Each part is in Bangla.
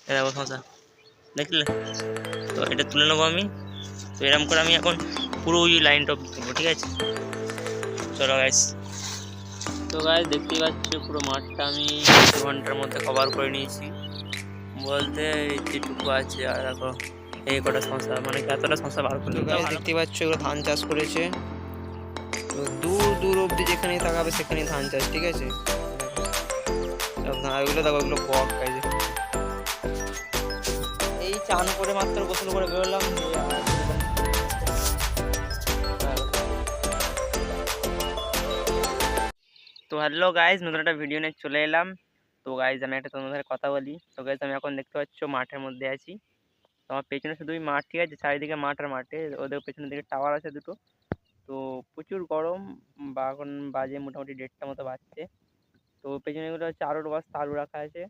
দেখো শশা দেখলে। তো এটা তুলে নেবো আমি। তো এরকম করে আমি এখন পুরো ওই লাইনটা তুলবো, ঠিক আছে। চলো গাইস। তো গাইস দেখতেই পাচ্ছ পুরো মাঠটা আমি 2 ঘন্টার মধ্যে কভার করে নিয়েছি বলতে যেটুকু আছে। আর দেখো এই কটা শশা, মানে এতটা শশা বার করলে তো গাইস দেখতে পাচ্ছ এগুলো ধান চাষ করেছে। তো দূর দূর অবধি যেখানেই তাকাবে সেখানেই ধান চাষ, ঠিক আছে। এগুলো দেখো, এগুলো বক গাইস। এই চান করে মাত্র গোসল করে বেরোলাম। তো হ্যালো গাইজ, নতুন একটা ভিডিও নিয়ে চলে এলাম। তো গাইজ আমি একটা তোমাদের কথা বলি। তো গাইজ আমি এখন দেখতে পাচ্ছ মাঠের মধ্যে আছি। তো আমার পেছনে শুধুই মাঠ, ঠিক আছে, চারিদিকে মাঠ আর মাঠে। ওদের পেছনের দিকে টাওয়ার আছে দুটো। তো প্রচুর গরম, বা এখন বাজে মোটামুটি 1:30 মতো বাজছে। তো পেছনে এগুলো হচ্ছে আলুর বস্তা, আলু রাখা আছে।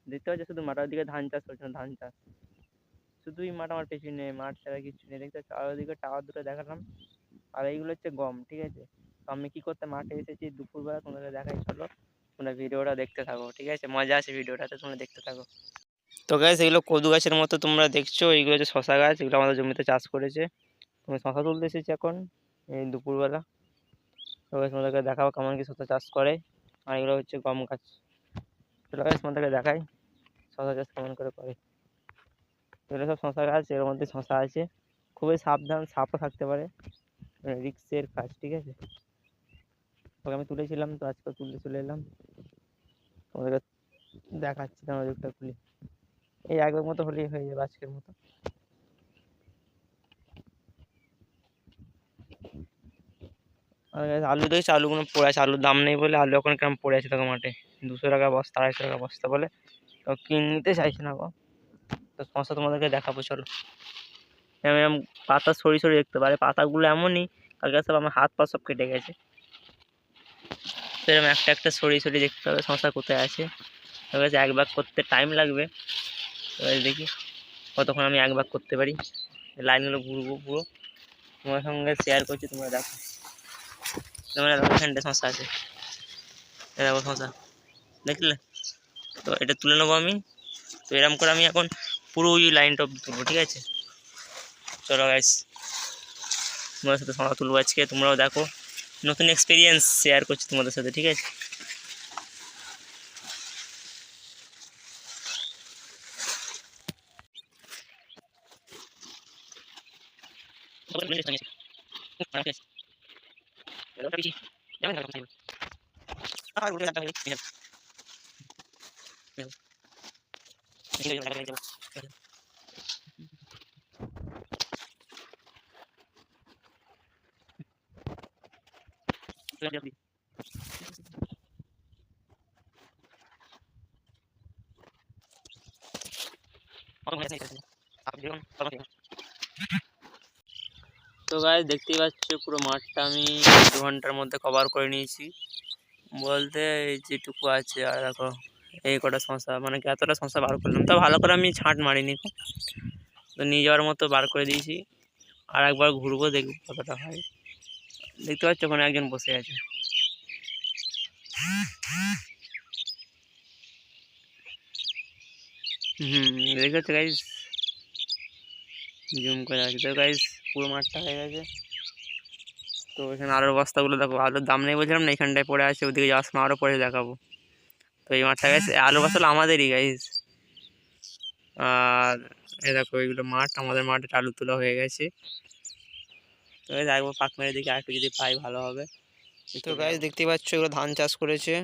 দেখতে পাচ্ছ শুধু মাঠের দিকে ধান চাষ করছে, ধান চাষ। শুধুই মাঠ আমার পেছনে, মাঠ ছাড়া কিছু নেই। দেখতে পাচ্ছ আর ওদিকে টাওয়ার দুটো দেখালাম। আর এইগুলো হচ্ছে গম, ঠিক আছে। তো আমি কি করতে মাঠে এসেছি দুপুরবেলা, তোমাদের দেখাই, চলো তোমরা ভিডিওটা দেখতে থাকো, ঠিক আছে। মজা আছে ভিডিওটাতে, তোমরা দেখতে থাকো। তো গাইস এগুলো কদু গাছের মতো তোমরা দেখছো, এইগুলো হচ্ছে শশা গাছ। এগুলো আমাদের জমিতে চাষ করেছে। তুমি শশা তুলতে এসেছি এখন এই দুপুরবেলা। তো গাইস তোমাদেরকে দেখাবো কেমন কি শশা চাষ করে। আর এগুলো হচ্ছে গম গাছ। চলো গাইস তোমাদেরকে দেখাই শশা চাষ কেমন করে করে। এগুলো সব শশা গাছ, এর মধ্যে শশা আছে। খুবই সাবধান, সাপও থাকতে পারে, রিক্সের কাজ, ঠিক আছে। ওকে আমি তুলেছিলাম, তো আজকে তুলতে চলে এলাম। তোমাদেরকে দেখাচ্ছি, তোমাদেরটা খুলি। এই এক ব্যাগ মতো হলেই হয়ে যাবে আজকের মতো। আর guys, আলু দেখছি, আলুগুলো পড়ে আছে। আলুর দাম নেই বলে আলু এখন কেমন পড়ে আছে দেখো মাঠে। 200 টাকা বস্তা, 250 টাকা বস্তা বলে তো কিনতে চাইছে না গো। তো সমস্যা তোমাদেরকে দেখাবো, চলো। আমি এরম পাতা সরি সরি দেখতে পারে, পাতাগুলো এমনই কালকে সব আমার হাত পা সব কেটে গেছে। তো এরকম একটা একটা সরি সরি দেখতে হবে সমস্যা কোথায় আছে। তো guys, এক ভাগ করতে টাইম লাগবে। তো guys, দেখি কতক্ষণ আমি এক ভাগ করতে পারি। লাইনগুলো ঘুরবো পুরো, তোমার সঙ্গে শেয়ার করছি, তোমরা দেখো। তোমরা দেখো এখানটা সমস্যা আছে, এ দেখো সমস্যা দেখলে। তো এটা তুলে নেবো আমি। তো এরকম করে আমি এখন পুরো ওই লাইনটা তুলবো, ঠিক আছে। চলো গাইস, তোমাদের সাথে সময় তুলবো আজকে, তোমরাও দেখো। নতুন এক্সপিরিয়েন্স শেয়ার করছি তোমাদের সাথে, ঠিক আছে। তো গাইস দেখতেই পাচ্ছ পুরো মাঠটা আমি 2 ঘন্টার মধ্যে কভার করে নিয়েছি বলতে যেটুকু আছে। আর দেখো এই কটা শশা, মানে কি এতটা শশা বার করলাম, তো ভালো করে আমি ছাঁট মারিনি, তো নিয়ে যাওয়ার মতো বার করে দিয়েছি। আর একবার ঘুরবো, দেখবো কতটা হয়। দেখতে পাচ্ছ ওখানে একজন বসে আছে। দেখতে গাইস, জুম করে আছে। তো গাইস পুরো মাঠটা হয়ে গেছে। তো এখানে আলুর বস্তাগুলো দেখো, আলুর দাম নেই বলছিলাম না, এখানটায় পড়ে আছে। ওদিকে যাওয়ার সময় আরও পরে দেখাবো। তো এই মাঠটা গাইস, আলুর বস্তাগুলো আমাদেরই গাইস। আর এ দেখো এইগুলো মাঠ, আমাদের মাঠে আলু তোলা হয়ে গেছে। তো গাইস একবার পাক মেরে দেখি আর একটু যদি পাই ভালো হবে। তো গাইস দেখতে পাচ্ছ এগুলো ধান চাষ করেছে।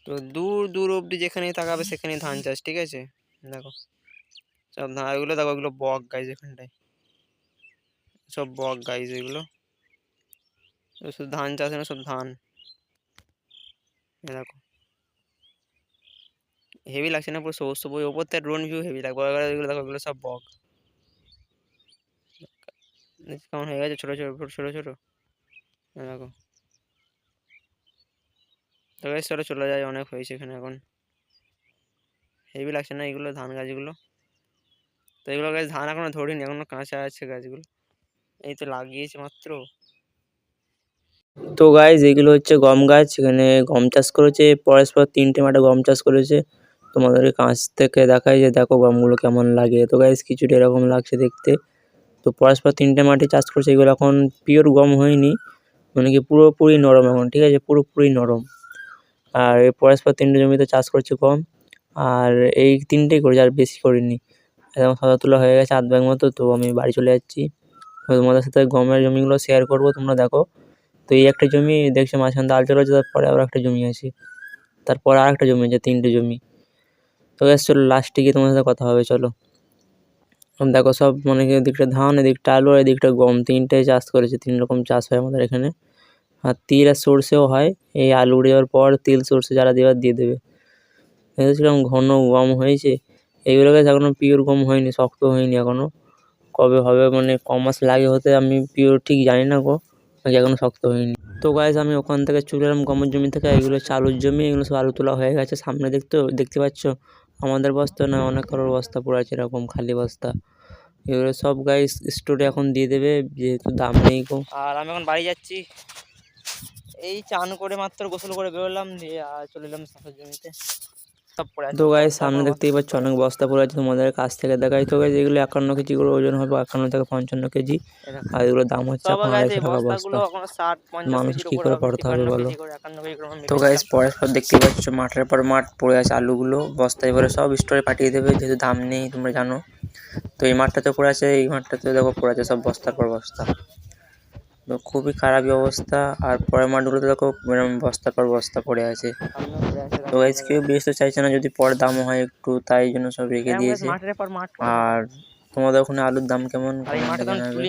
তো দূর দূর অবধি যেখানেই তাকাবে সেখানেই ধান চাষ, ঠিক আছে। দেখো সব ধান, এগুলো দেখো, এগুলো বক গাইস। এখানটায় সব বক গাইস এগুলো। শুধু ধান চাষ না, সব ধান। দেখো হেভি লাগছে না পুরো সবুজ সবুজ, ওপর থেকে ড্রোন ভিউ হেভি লাগবে। এগুলো দেখো, এগুলো সব বক। কেমন হয়ে গেছে ছোটো ছোটো ছোটো ছোটো, দেখো। তো গাইস চলো চলে যায়, অনেক হয়েছে এখানে এখন। হেভি লাগছে না এগুলো ধান গাছগুলো। তো এগুলো গাছ ধান এখনো ধরিনি, এখনো কাঁচা আছে গাছগুলো, এই তো লাগিয়েছে মাত্র। তো গাইজ এগুলো হচ্ছে গম গাছ, এখানে গম চাষ করেছে, পরস্পর 3টে মাঠে গম চাষ করেছে। তোমাদেরকে কাছ থেকে দেখাই যে দেখো গমগুলো কেমন লাগে। তো গাইস কিছুটা এরকম লাগছে দেখতে। তো পরস্পর 3টে মাটি চাষ করছে, এগুলো এখন পিওর গম হয়নি, মানে কি পুরোপুরি নরম এখন, ঠিক আছে, পুরোপুরি নরম। আর এই পরস্পর 3টে জমিতে চাষ করছে গম, আর এই 3টেই করেছে, আর বেশি করিনি। এখন সাদা তোলা হয়ে গেছে 8 ব্যাগ মতো। তো আমি বাড়ি চলে যাচ্ছি, তো তোমাদের সাথে গমের জমিগুলো শেয়ার করবো, তোমরা দেখো। তো এই একটা জমি দেখছো মাঝখানটা আলচা রয়েছে, তারপরে আবার একটা জমি আছে, তারপর আর একটা জমি আছে, 3টে জমি। তো গ্যাস চলো লাস্টে গিয়ে তোমার সাথে কথা হবে, চলো। দেখো সব মানে কি এদিকটা ধান, এদিকটা আলু, আর এদিকটা গম, 3টে চাষ করেছে। 3 রকম চাষ হয় আমাদের এখানে। আর তিল আর সর্ষেও হয়, এই আলু উড়ে যাওয়ার পর তিল সর্ষে যারা দেওয়ার দিয়ে দেবে। দেখেছিলাম ঘন গম হয়েছে। এইগুলো গাছ এখনো পিওর গম হয়নি, শক্ত হয়নি এখনো। কবে হবে মানে কমাস লাগে হতে, আমি পিওর ঠিক জানি না গো, এখনো শক্ত হয়নি। তো গাইস আমি ওখান থেকে চলে এলাম গমের জমি থেকে। এগুলো হচ্ছে আলুর জমি, এগুলো সব আলু তোলা হয়ে গেছে। সামনে দেখতে পাচ্ছ আমাদের বস্তা না, অনেক কারোর বস্তা পড়ে আছে এরকম খালি বস্তা। এগুলো সব গাইস স্টোরে এখন দিয়ে দেবে, যেহেতু দাম নেই গো। আর আমি এখন বাড়ি যাচ্ছি, এই চান করে মাত্র গোসল করে বেরোলাম, দিয়ে আর চলে এলাম চাষের জমিতে। সব পড়ে আছে। তো গাইস সামনে দেখতেই পাচ্ছ অনেক বস্তা পড়ে আছে, তোমাদের কাছ থেকে দেখাই। তো গাইস এগুলো 51 কেজি করে ওজন হবে, 51 থেকে 55 কেজি। আর এগুলোর দাম হচ্ছে এখন 250 টাকা বস্তা। মানুষ কি করে পড়তে হবে বলো। তো গাইস পরের পর দেখতেই পাচ্ছ মাঠের পর মাঠ পড়ে আছে, আলুগুলো বস্তায় ভরে সব স্টোরে পাঠিয়ে দেবে, যেহেতু দাম নেই তোমরা জানো। তো এই মাঠটাতে পড়ে আছে, এই মাঠটাতে দেখো পড়ে আছে সব বস্তার পর বস্তা। তো খুবই খারাপই অবস্থা। আর পরের মাঠগুলোতে দেখো এরকম বস্তার পর বস্তা পড়ে আছে। তো গাইস কেউ বেচতে চাইছে না, যদি পরে দাম হয় একটু, তাই জন্য সব রেখে দিয়েছে। আর তোমাদের ওখানে আলুর দাম কেমন কমেন্টে জানাবে।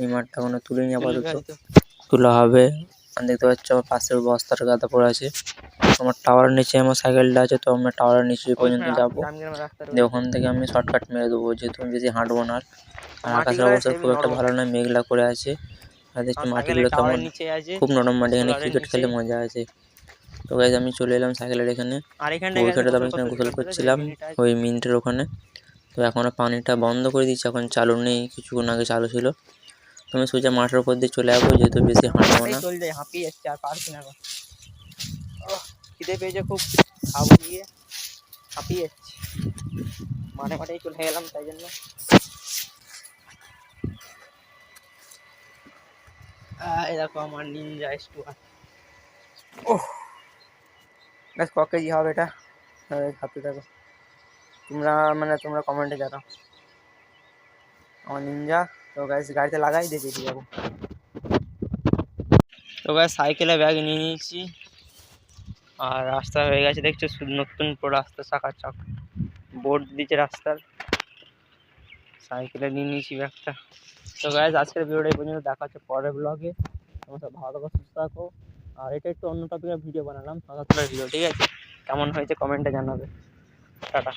এই মাঠটা এখনো তুলিনি, আপাতত তোলা হবে। আর দেখতে পাচ্ছ আমার পাশের বস্তার গাদা পড়ে আছে। আমার টাওয়ার নিচে আমার সাইকেলটা আছে, তো আমরা টাওয়ারের নিচে পর্যন্ত যাবো, দিয়ে ওখান থেকে আমি শর্টকাট মেরে দেবো, যেহেতু আমি বেশি হাঁটবো না। আর আকাশের অবস্থা খুব একটা ভালো নয়, মেঘলা করে আছে। আর দেখছি মাটিগুলো কেমন, খুব নরম মাটি, এখানে ক্রিকেট খেলে মজা আছে। তো গাইস আমি চলে এলাম সাইকেলের এখানে, ওইখানটাতে আমি এখানে গোসল করছিলাম ওই মিনিটের ওখানে। তো এখনও পানিটা বন্ধ করে দিচ্ছি, এখন চালু নেই, কিছুক্ষণ আগে চালু ছিল। তো আমি সোজা মাঠের উপর দিয়ে চলে যাবো, যেহেতু বেশি হাঁটবো না। খিদে পেয়েছে খুব, খাবো গিয়ে, হাঁপিয়ে যাচ্ছি। মাঠেই চলে গেলাম তাই জন্য। এই দেখো আমার নিনজা স্টুয়ার। ওহ গাইস ক কেজি হবে এটা, ভাবতে থাকো তোমরা কমেন্টে জানাও আমার নিনজা। তো গাইস গাড়িতে লাগাই দিয়ে যেতে যাবো। তো গাইস সাইকেলে ব্যাগ নিয়ে নিয়েছি, আর রাস্তা হয়ে গেছে দেখছো, নতুন পুরো রাস্তা, চাক বোর্ড দিচ্ছে রাস্তার। সাইকেলে নিয়ে নিয়েছি ব্যাগটা। তো গাইস আজকের ভিডিওটা এই পর্যন্ত, দেখা হচ্ছে পরের ব্লগে। তোমরা সব ভালো থাকো, সুস্থ থাকো। আর এটা একটু অন্য টপিকের ভিডিও বানালাম, সাদা তোলার ভিডিও, ঠিক আছে? কেমন হয়েছে কমেন্টে জানাবে। টাটা।